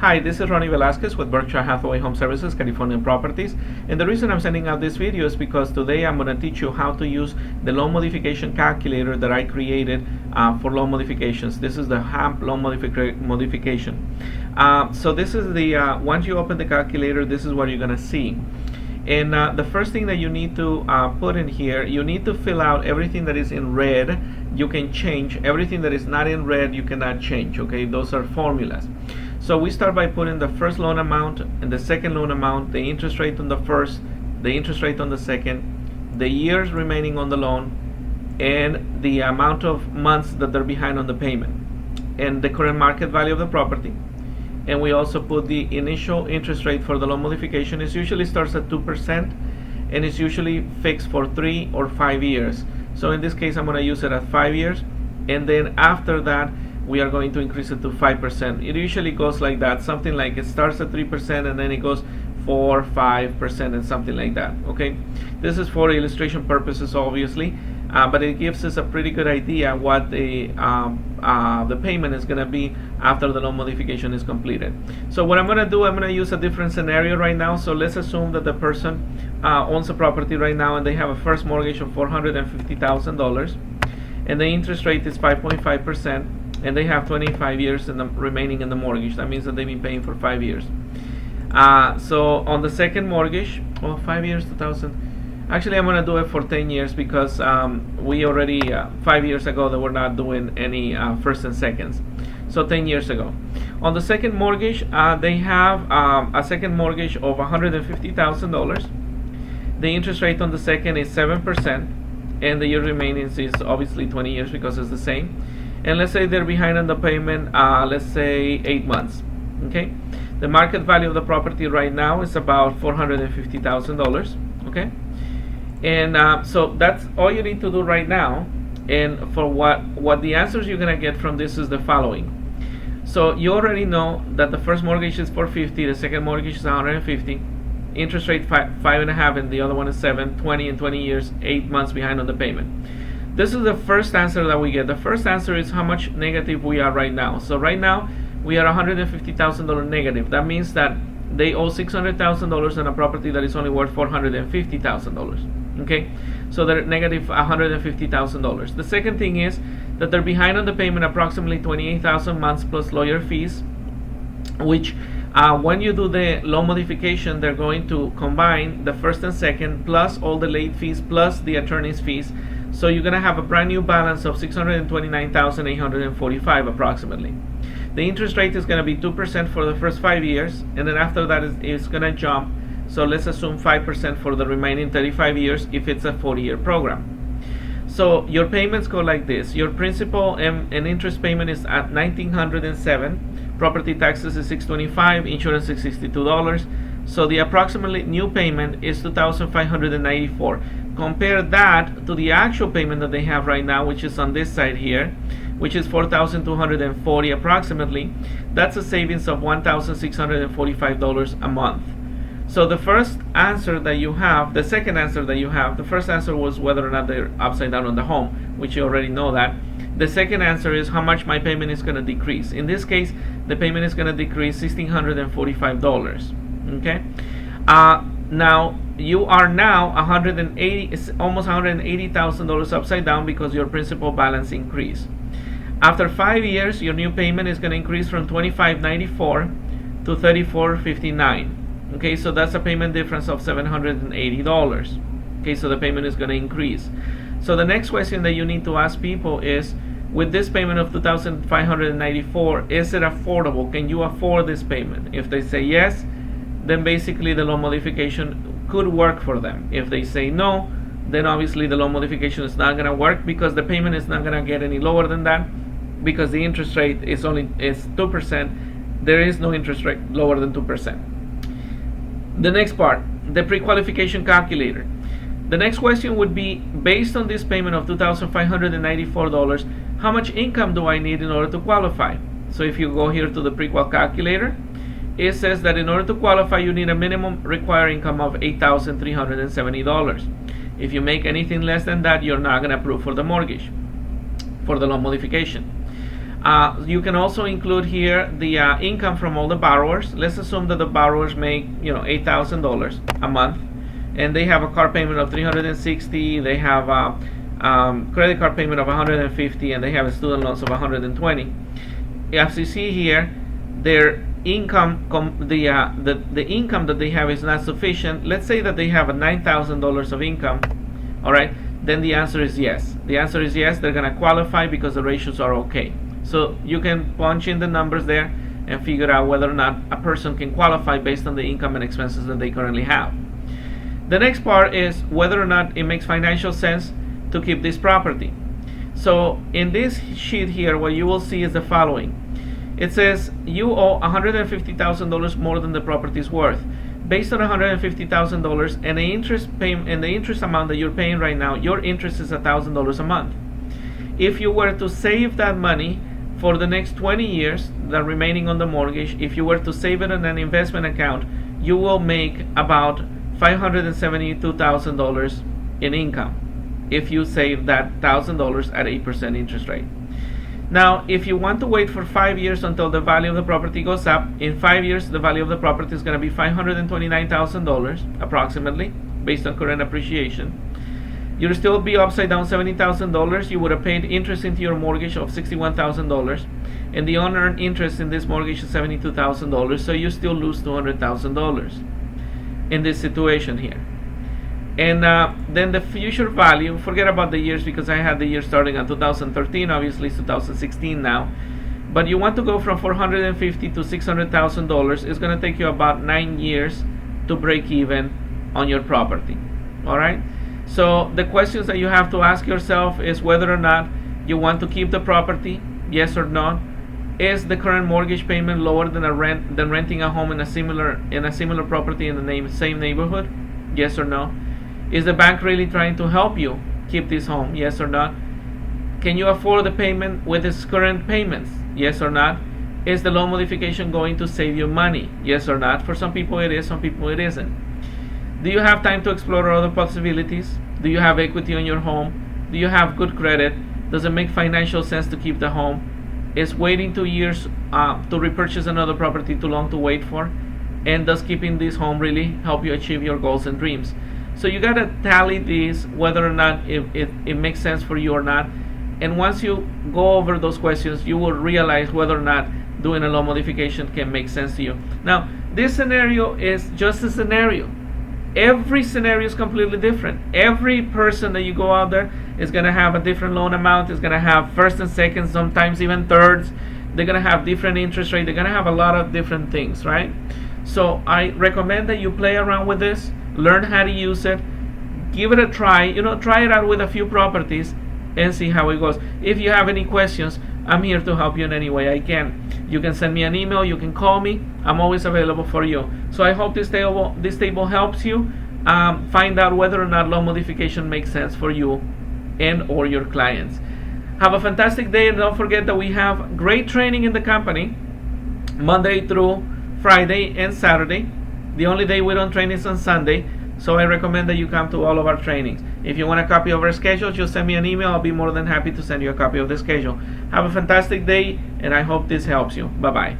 Hi, this is Ronnie Velasquez with Berkshire Hathaway Home Services, California Properties. And the reason I'm sending out this video is because today I'm going to teach you how to use the loan modification calculator that I created for loan modifications. This is the HAMP loan modification. So this is the, once you open the calculator, this is what you're going to see. And the first thing that you need to put in here, you need to fill out everything that is in red. You can change. Everything that is not in red, you cannot change. Okay, those are formulas. So we start by putting the first loan amount and the second loan amount, the interest rate on the first, the interest rate on the second, the years remaining on the loan, and the amount of months that they're behind on the payment, and the current market value of the property. And we also put the initial interest rate for the loan modification. It usually starts at 2% and it's usually fixed for 3 or 5 years. So in this case, I'm going to use it at 5 years, and then after that, we are going to increase it to 5%. It usually goes like that, something like it starts at 3% and then it goes 4, 5% and something like that. Okay, this is for illustration purposes, obviously, but it gives us a pretty good idea what the payment is going to be after the loan modification is completed. So what I'm going to do, I'm going to use a different scenario right now. So let's assume that the person owns a property right now and they have a first mortgage of $450,000 and the interest rate is 5.5%. and they have 25 years remaining in the mortgage. That means that they've been paying for 5 years. So on the second mortgage, 5 years, 2000. Actually, I'm going to do it for 10 years because we already, 5 years ago, they were not doing any first and seconds. So 10 years ago. On the second mortgage, they have a second mortgage of $150,000. The interest rate on the second is 7%, and the year remaining is obviously 20 years because it's the same. And let's say they're behind on the payment, let's say 8 months. Okay, the market value of the property right now is about $450,000. Okay, and so that's all you need to do right now. And for what the answers you're gonna get from this is the following. So you already know that the first mortgage is $450, the second mortgage is $150, interest rate 5.5, and the other one is 7, 20 and 20 years, 8 months behind on the payment. This is the first answer that we get. The first answer is how much negative we are right now. So right now we are $150,000 negative. That means that they owe $600,000 on a property that is only worth $450,000. Okay, so they're negative $150,000. The second thing is that they're behind on the payment approximately 28,000 months plus lawyer fees, which when you do the loan modification, they're going to combine the first and second plus all the late fees plus the attorney's fees. So you're going to have a brand new balance of $629,845 approximately. The interest rate is going to be 2% for the first 5 years, and then after that it's going to jump. So let's assume 5% for the remaining 35 years if it's a 40-year program. So your payments go like this. Your principal and interest payment is at $1,907. Property taxes is $625. Insurance is $62. So the approximately new payment is $2,594. Compare that to the actual payment that they have right now, which is on this side here, which is $4,240 approximately. That's a savings of $1,645 a month. So the first answer that you have, the second answer that you have, the first answer was whether or not they're upside down on the home, which you already know that. The second answer is how much my payment is going to decrease. In this case, the payment is going to decrease $1,645. Okay. Now you are now almost $180,000 upside down because your principal balance increased. After 5 years, your new payment is going to increase from $2,594 to $3,459. Okay, so that's a payment difference of $780. Okay, so the payment is going to increase. So the next question that you need to ask people is, with this payment of $2,594, is it affordable? Can you afford this payment? If they say yes, then basically the loan modification could work for them. If they say no, then obviously the loan modification is not going to work because the payment is not going to get any lower than that because the interest rate is 2%. There is no interest rate lower than 2%. The next part, the pre-qualification calculator. The next question would be, based on this payment of $2,594, how much income do I need in order to qualify? So if you go here to the pre-qual calculator, it says that in order to qualify, you need a minimum required income of $8,370. If you make anything less than that, you're not going to approve for the mortgage, for the loan modification. You can also include here the income from all the borrowers. Let's assume that the borrowers make $8,000 a month, and they have a car payment of $360. They have a credit card payment of $150, and they have a student loans of $120. As you see here, their income, the income that they have is not sufficient. Let's say that they have a $9,000 of income. All right, then the answer is yes. The answer is yes. They're gonna qualify because the ratios are okay. So you can punch in the numbers there and figure out whether or not a person can qualify based on the income and expenses that they currently have. The next part is whether or not it makes financial sense to keep this property. So in this sheet here, what you will see is the following. It says you owe $150,000 more than the property is worth. Based on $150,000 and the interest amount that you're paying right now, your interest is $1,000 a month. If you were to save that money for the next 20 years, the remaining on the mortgage, if you were to save it in an investment account, you will make about $572,000 in income if you save that $1,000 at 8% interest rate. Now, if you want to wait for 5 years until the value of the property goes up, in 5 years the value of the property is going to be $529,000 approximately, based on current appreciation. You'll still be upside down $70,000. You would have paid interest into your mortgage of $61,000, and the unearned interest in this mortgage is $72,000. So you still lose $200,000 in this situation here. And then the future value, forget about the years because I had the year starting in 2013, obviously it's 2016 now. But you want to go from $450,000 to $600,000. It's going to take you about 9 years to break even on your property. All right. So the questions that you have to ask yourself is whether or not you want to keep the property, yes or no. Is the current mortgage payment lower than renting a home in a similar property in the same neighborhood, yes or no. Is the bank really trying to help you keep this home, yes or not? Can you afford the payment with its current payments, yes or not? Is the loan modification going to save you money, yes or not? For some people it is, some people it isn't. Do you have time to explore other possibilities? Do you have equity on your home? Do you have good credit? Does it make financial sense to keep the home? Is waiting 2 years to repurchase another property too long to wait for? And does keeping this home really help you achieve your goals and dreams? So you gotta tally these, whether or not it makes sense for you or not. And once you go over those questions, you will realize whether or not doing a loan modification can make sense to you. Now, this scenario is just a scenario. Every scenario is completely different. Every person that you go out there is going to have a different loan amount, is going to have first and second, sometimes even thirds. They're going to have different interest rate. They're going to have a lot of different things, right? So I recommend that you play around with this, learn how to use it, give it a try. Try it out with a few properties and see how it goes. If you have any questions, I'm here to help you in any way I can. You can send me an email, you can call me. I'm always available for you. So I hope this table helps you find out whether or not loan modification makes sense for you and or your clients. Have a fantastic day, and don't forget that we have great training in the company Monday through Friday and Saturday. The only day we don't train is on Sunday. So I recommend that you come to all of our trainings. If you want a copy of our schedule, just send me an email. I'll be more than happy to send you a copy of the schedule. Have a fantastic day, and I hope this helps you. Bye-bye.